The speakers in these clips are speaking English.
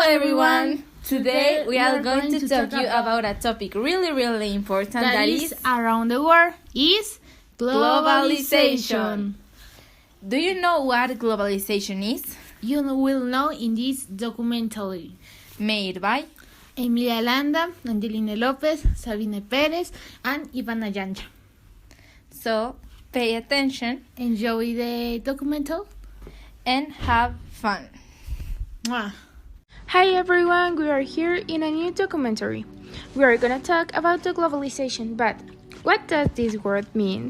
everyone! Today we are going to talk to you about a topic really important that is around the world is globalization. Do you know what globalization is? You will know in this documentary. Made by Emilia Landa, Angelina Lopez, Sabine Perez, and Ivana Yancha. So, pay attention, enjoy the documentary, and have fun. Mwah. Hi everyone, we are here in a new documentary. We are going to talk about the globalization, but what does this word mean?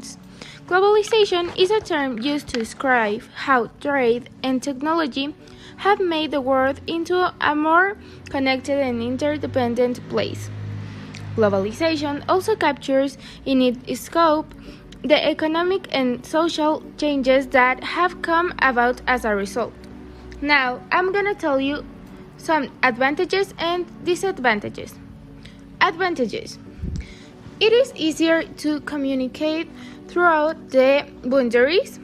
Globalization is a term used to describe how trade and technology have made the world into a more connected and interdependent place. Globalization also captures in its scope the economic and social changes that have come about as a result. Now, I'm gonna tell you some advantages and disadvantages. Advantages. It is easier to communicate throughout the boundaries.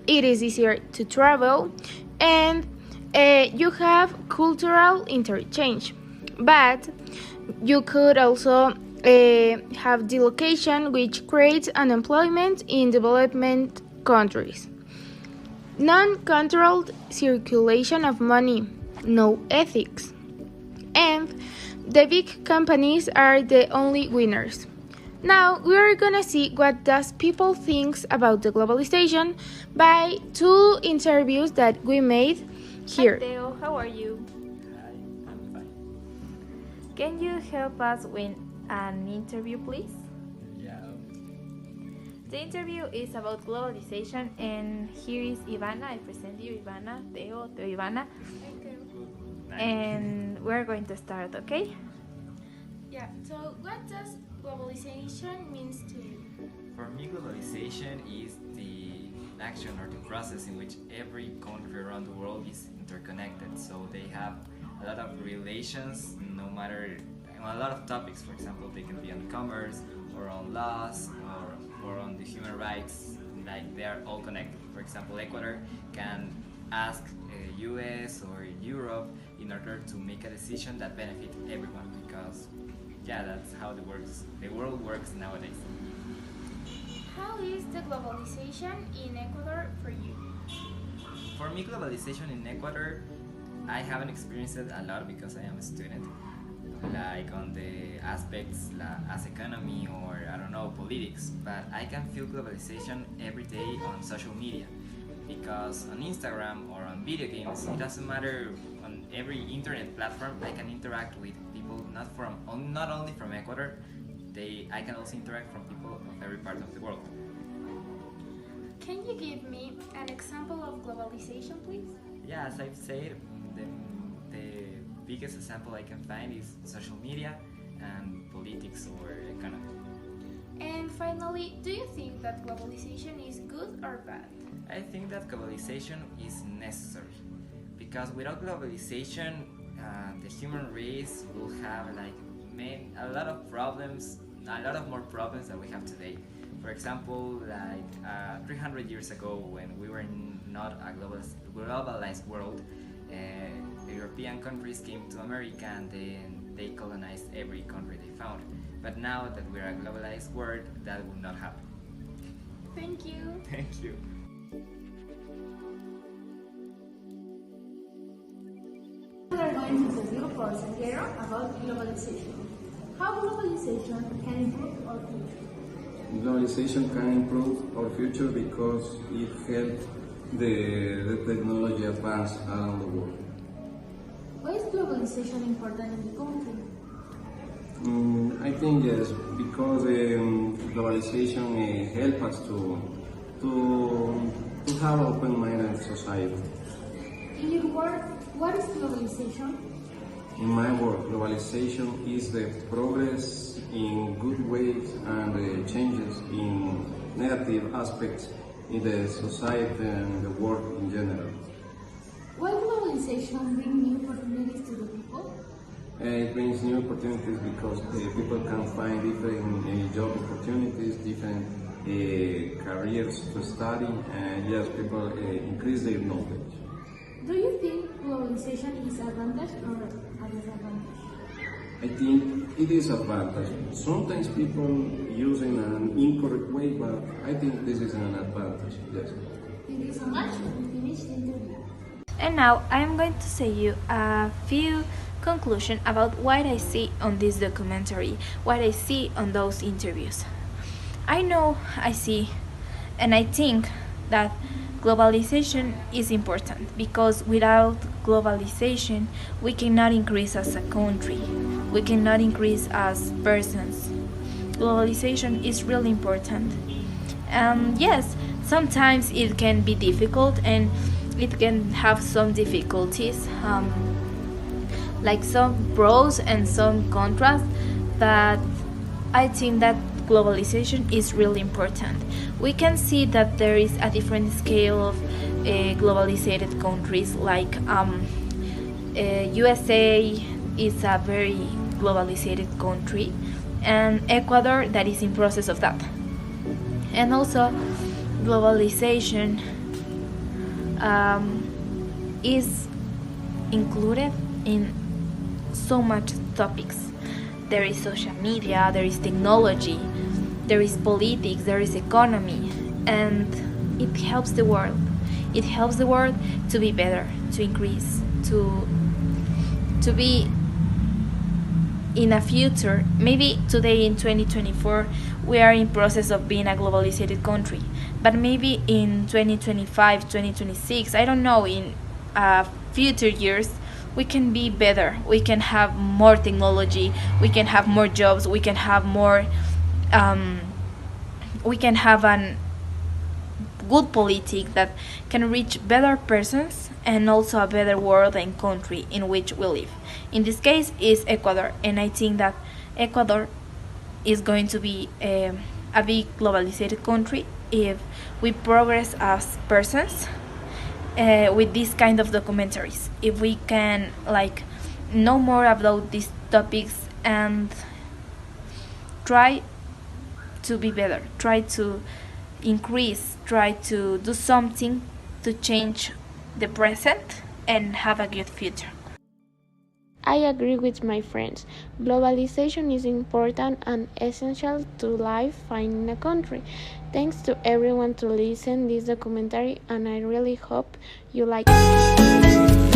It is easier to travel, and you have cultural interchange. But you could also have delocation, which creates unemployment in development countries. Non-controlled circulation of money, no ethics. And the big companies are the only winners. Now we are gonna see what does people think about the globalization by two interviews that we made here. Hi Theo, how are you? Hi, I'm fine. Can you help us with an interview, please? Yeah. The interview is about globalization, and here is Ivana. I present you Ivana, Theo, Ivana. And we're going to start, okay? Yeah, so what does globalization means to you? For me, globalization is the action or the process in which every country around the world is interconnected. So they have a lot of relations, no matter a lot of topics. For example, they can be on commerce or on laws or on the human rights. Like they are all connected. For example, Ecuador can ask US or Europe in order to make a decision that benefits everyone, because that's how the world works nowadays. How is the globalization in Ecuador for you? For me, globalization in Ecuador, I haven't experienced it a lot because I am a student, like on the aspects as economy or I don't know, politics, but I can feel globalization every day on social media, because on Instagram or on video games, it doesn't matter, on every internet platform I can interact with people not only from Ecuador, I can also interact from people of every part of the world. Can you give me an example of globalization, please? Yeah, as I've said, the biggest example I can find is social media and politics or economy. And finally, do you think that globalization is good or bad? I think that globalization is necessary, because without globalization, the human race will have a lot of problems, a lot of more problems than we have today. For example, 300 years ago, when we were not a globalized world, the European countries came to America and then they colonized every country they found. But now that we're a globalized world, that will not happen. Thank you. Thank you. We are going to interview for Santiago about globalization. How globalization can improve our future? Globalization can improve our future because it helps the technology advance around the world. Why is globalization important in the country? I think yes, because globalization helps us to have open-minded society. In your work, what is globalization? In my work, globalization is the progress in good ways and the changes in negative aspects in the society and the world in general. Why globalization bring new opportunities to the people? It brings new opportunities because people can find different job opportunities, different careers to study, and yes, people increase their knowledge. Do you think globalization is advantage or a disadvantage? I think it is advantage. Sometimes people use in an incorrect way, but I think this is an advantage. Yes. Thank you so much. We finished the interview. And now I am going to say you a few conclusions about what I see on this documentary, what I see on those interviews. I see, and I think that globalization is important because without globalization we cannot increase as a country, we cannot increase as persons. Globalization is really important. Yes, sometimes it can be difficult and it can have some difficulties, like some pros and some contrasts, but I think that globalization is really important. We can see that there is a different scale of globalized countries, like USA is a very globalized country, and Ecuador that is in process of that. And also globalization is included in so much topics. There is social media, there is technology, there is politics, there is economy, and it helps the world. It helps the world to be better, to increase, to be in a future. Maybe today in 2024 we are in process of being a globalized country, but maybe in 2025, 2026, I don't know, in future years we can be better, we can have more technology, we can have more jobs, we can have more we can have an good politic that can reach better persons and also a better world and country in which we live. In this case is Ecuador, and I think that Ecuador is going to be a big globalized country if we progress as persons with this kind of documentaries. If we can know more about these topics and try to be better, try to increase, try to do something to change the present and have a good future. I agree with my friends. Globalization is important and essential to life in a country. Thanks to everyone to listen this documentary, and I really hope you like it.